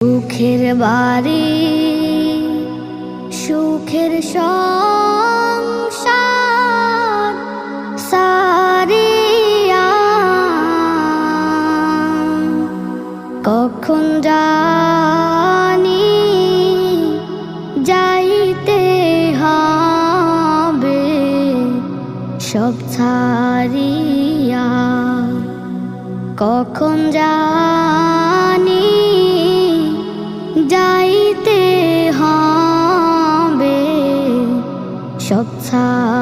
সুখের বাড়ি সুখের সংসার সারিয়া কখন জানি যাইতে হবে সব ছাড়িয়া, কখন জানি যাইতে হবে সব ছাড়িয়া।